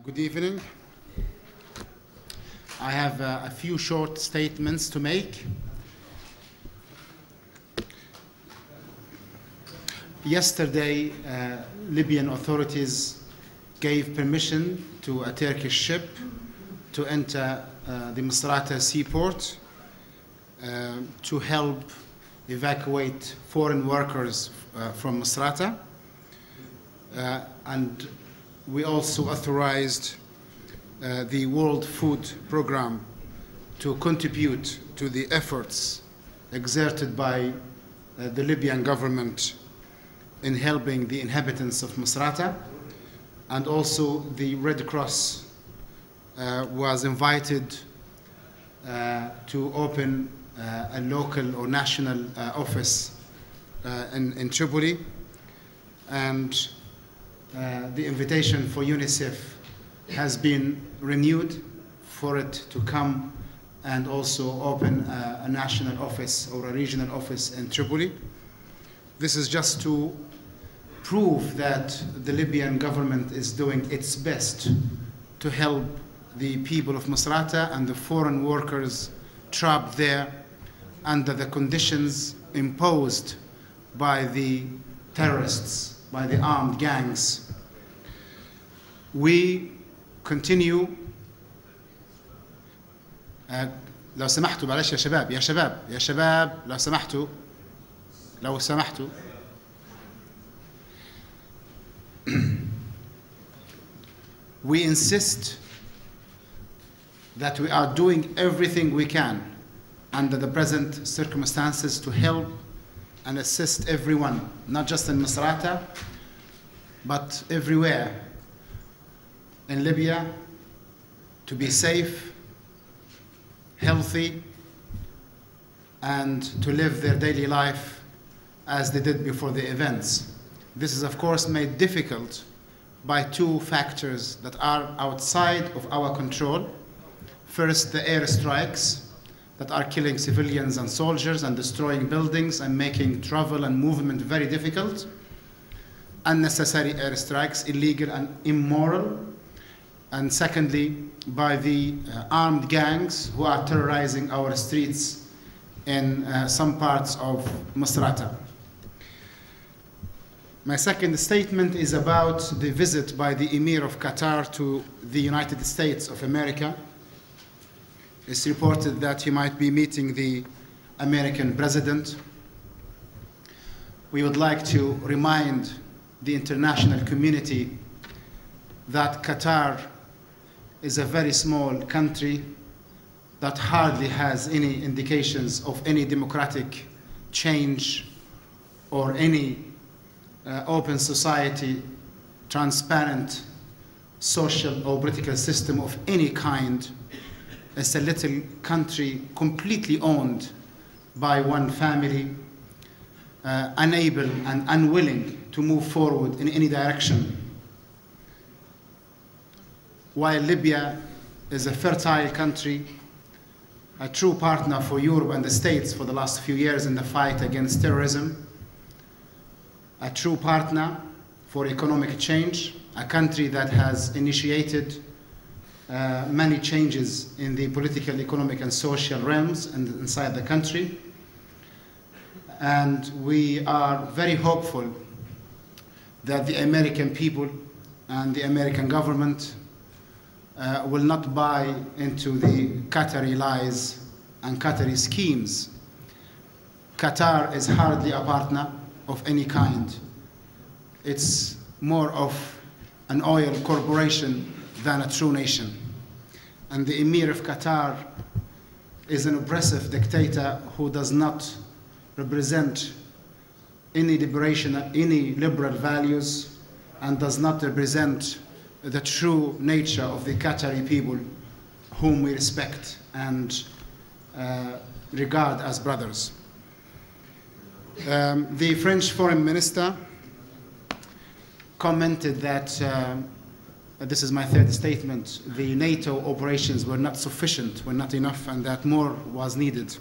Good evening. I have a few short statements to make. Yesterday, Libyan authorities gave permission to a Turkish ship to enter the Misrata seaport to help evacuate foreign workers from Misrata. And we also authorized the World Food Programme to contribute to the efforts exerted by the Libyan government in helping the inhabitants of Misrata. And also the Red Cross was invited to open a local or national office in Tripoli. And the invitation for UNICEF has been renewed for it to come and also open a national office or a regional office in Tripoli. This is just to prove that the Libyan government is doing its best to help the people of Misrata and the foreign workers trapped there under the conditions imposed by the terrorists, by the armed gangs. We continue. لو سمحتوا معلش يا شباب يا شباب لو سمحتوا we insist that we are doing everything we can under the present circumstances to help and assist everyone, not just in Misrata, but everywhere in Libya, to be safe, healthy, and to live their daily life as they did before the events. This is, of course, made difficult by two factors that are outside of our control. First, the airstrikes that are killing civilians and soldiers and destroying buildings and making travel and movement very difficult. Unnecessary airstrikes, illegal and immoral. And secondly, by the armed gangs who are terrorizing our streets in some parts of Misrata. My second statement is about the visit by the Emir of Qatar to the United States of America. It's reported that he might be meeting the American president. We would like to remind the international community that Qatar is a very small country that hardly has any indications of any democratic change or any open society, transparent social or political system of any kind. It's a little country completely owned by one family, unable and unwilling to move forward in any direction. While Libya is a fertile country, a true partner for Europe and the States for the last few years in the fight against terrorism, a true partner for economic change, a country that has initiated many changes in the political, economic, and social realms inside the country. And we are very hopeful that the American people and the American government will not buy into the Qatari lies and Qatari schemes. Qatar is hardly a partner of any kind. It's more of an oil corporation than a true nation. And the Emir of Qatar is an oppressive dictator who does not represent any liberation, any liberal values, and does not represent the true nature of the Qatari people, whom we respect and regard as brothers. The French foreign minister commented that, this is my third statement, the NATO operations were not sufficient, were not enough, and that more was needed.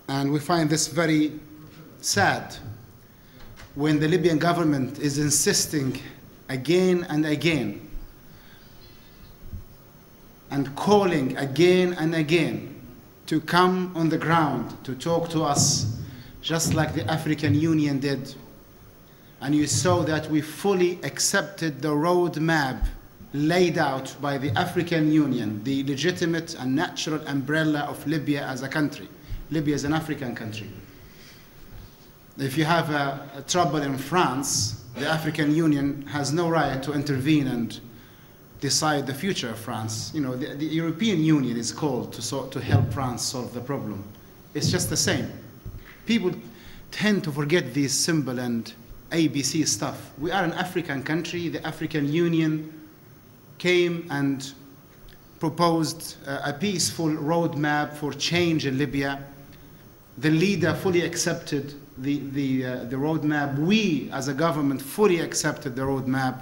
And we find this very sad when the Libyan government is insisting again and again and calling again and again to come on the ground to talk to us, just like the African Union did. And you saw that we fully accepted the roadmap laid out by the African Union, the legitimate and natural umbrella of Libya as a country. Libya is an African country. If you have a trouble in France, the African Union has no right to intervene and decide the future of France. You know, the European Union is called to help France solve the problem. It's just the same. People tend to forget these symbol and ABC stuff. We are an African country. The African Union came and proposed a peaceful roadmap for change in Libya. The leader fully accepted the roadmap. We, as a government, fully accepted the roadmap.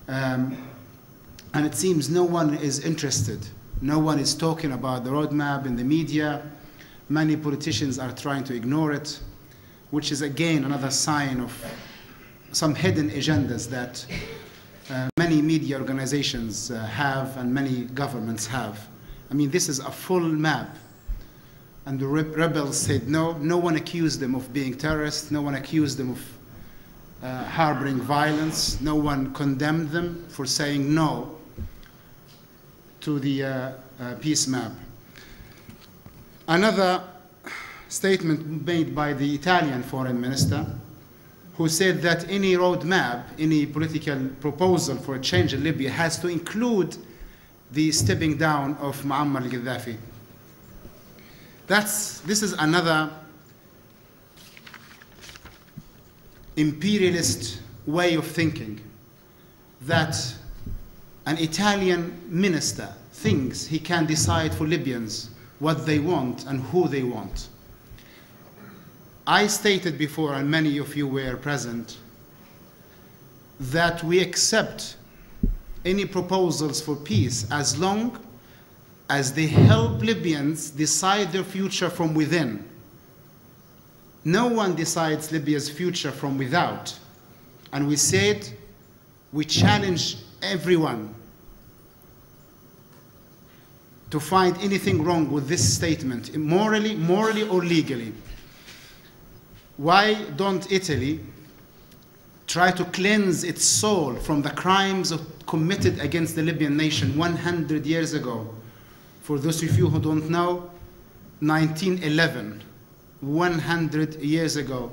And it seems no one is interested. No one is talking about the roadmap in the media. Many politicians are trying to ignore it, which is again another sign of some hidden agendas that many media organizations have and many governments have. I mean, this is a full map. And the rebels said no. No one accused them of being terrorists. No one accused them of harboring violence. No one condemned them for saying no to the peace map. Another statement made by the Italian foreign minister, who said that any roadmap, any political proposal for a change in Libya has to include the stepping down of Muammar al-Gaddafi. This is another imperialist way of thinking, that an Italian minister thinks he can decide for Libyans what they want and who they want. I stated before, and many of you were present, that we accept any proposals for peace as long as they help Libyans decide their future from within. No one decides Libya's future from without. And we said, we challenge everyone to find anything wrong with this statement, morally or legally. Why don't Italy try to cleanse its soul from the crimes committed against the Libyan nation 100 years ago? For those of you who don't know, 1911, 100 years ago,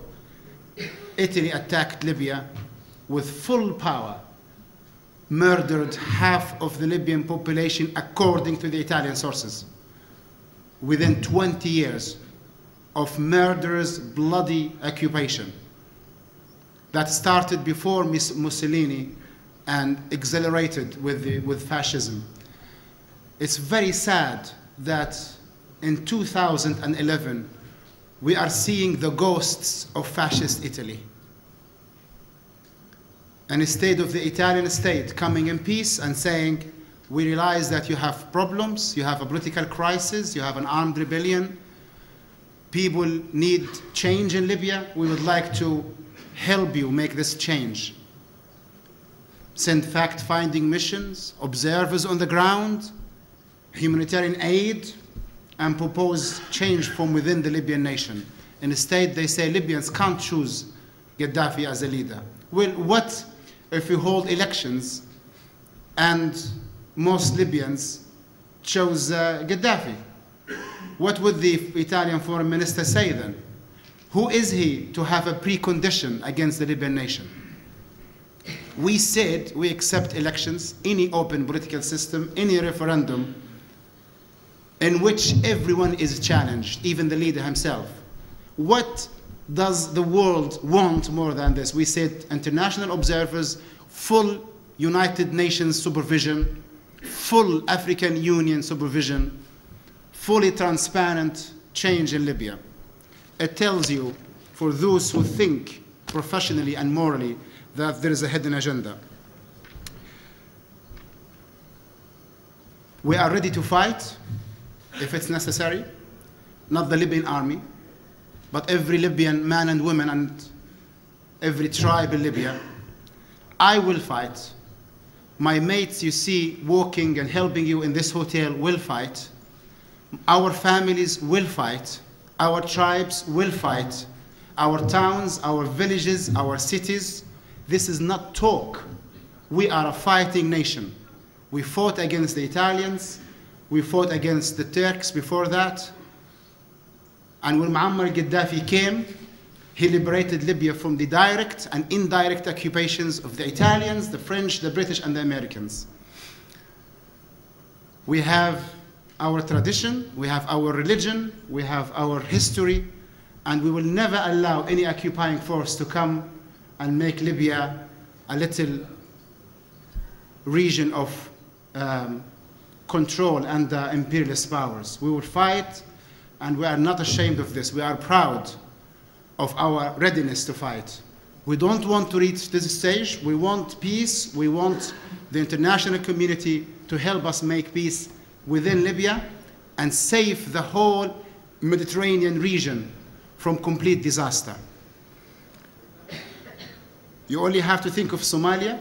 Italy attacked Libya with full power, murdered half of the Libyan population according to the Italian sources, within 20 years of murderous, bloody occupation that started before Mussolini and accelerated with fascism. It's very sad that in 2011 we are seeing the ghosts of fascist Italy. And instead of the Italian state coming in peace and saying, we realize that you have problems, you have a political crisis, you have an armed rebellion, people need change in Libya, we would like to help you make this change. Send fact-finding missions, observers on the ground, humanitarian aid, and propose change from within the Libyan nation. Instead, they say Libyans can't choose Gaddafi as a leader. Well, what if we hold elections and most Libyans chose Gaddafi? What would the Italian foreign minister say then? Who is he to have a precondition against the Libyan nation? We said we accept elections, any open political system, any referendum, in which everyone is challenged, even the leader himself. What does the world want more than this? We said international observers, full United Nations supervision, full African Union supervision, fully transparent change in Libya. It tells you, for those who think professionally and morally, that there is a hidden agenda. We are ready to fight if it's necessary, not the Libyan army, but every Libyan man and woman and every tribe in Libya. I will fight My mates you see walking and helping you in this hotel will fight. Our families will fight. Our tribes will fight. Our towns, our villages, our cities. This is not talk. We are a fighting nation. We fought against the Italians. We fought against the Turks before that. And when Muammar Gaddafi came, he liberated Libya from the direct and indirect occupations of the Italians, the French, the British, and the Americans. We have our tradition, we have our religion, we have our history, and we will never allow any occupying force to come and make Libya a little region of control under imperialist powers. We will fight, and we are not ashamed of this. We are proud of our readiness to fight. We don't want to reach this stage. We want peace. We want the international community to help us make peace within Libya and save the whole Mediterranean region from complete disaster. You only have to think of Somalia.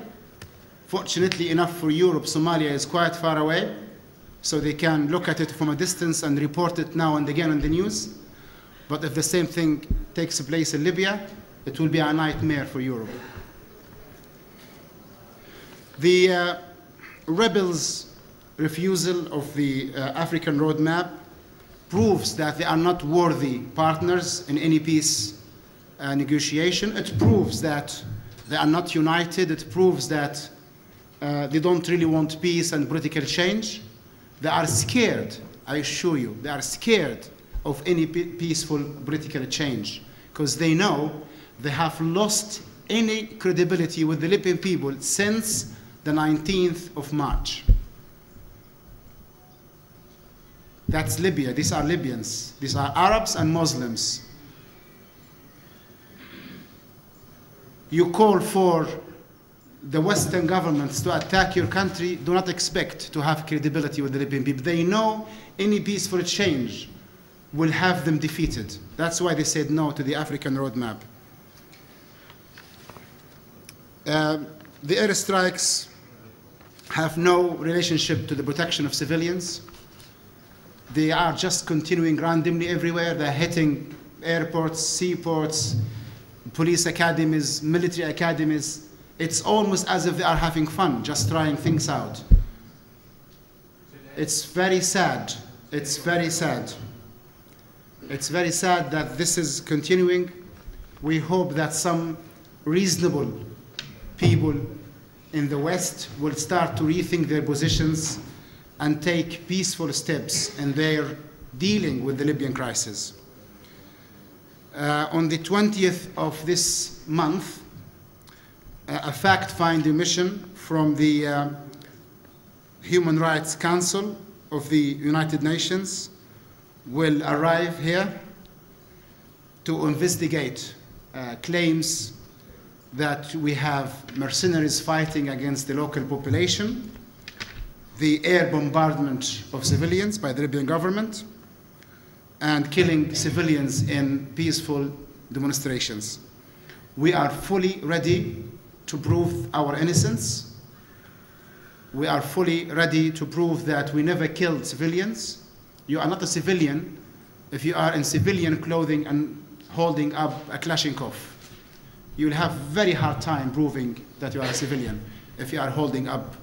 Fortunately enough for Europe, Somalia is quite far away, so they can look at it from a distance and report it now and again on the news. But if the same thing takes place in Libya, it will be a nightmare for Europe. The rebels' refusal of the African roadmap proves that they are not worthy partners in any peace negotiation. It proves that they are not united. It proves that they don't really want peace and political change. They are scared, I assure you, they are scared of any peaceful political change, because they know they have lost any credibility with the Libyan people since the 19th of March. That's Libya. These are Libyans. These are Arabs and Muslims. You call for the Western governments to attack your country, do not expect to have credibility with the Libyan people. They know any peaceful change will have them defeated. That's why they said no to the African roadmap. The airstrikes have no relationship to the protection of civilians. They are just continuing randomly everywhere. They're hitting airports, seaports, police academies, military academies. It's almost as if they are having fun, just trying things out. It's very sad. It's very sad. It's very sad that this is continuing. We hope that some reasonable people in the West will start to rethink their positions and take peaceful steps in their dealing with the Libyan crisis. On the 20th of this month, a fact-finding mission from the Human Rights Council of the United Nations will arrive here to investigate claims that we have mercenaries fighting against the local population, the air bombardment of civilians by the Libyan government, and killing civilians in peaceful demonstrations. We are fully ready to prove our innocence. We are fully ready to prove that we never killed civilians. You are not a civilian if you are in civilian clothing and holding up a Kalashnikov. You'll have a very hard time proving that you are a civilian if you are holding up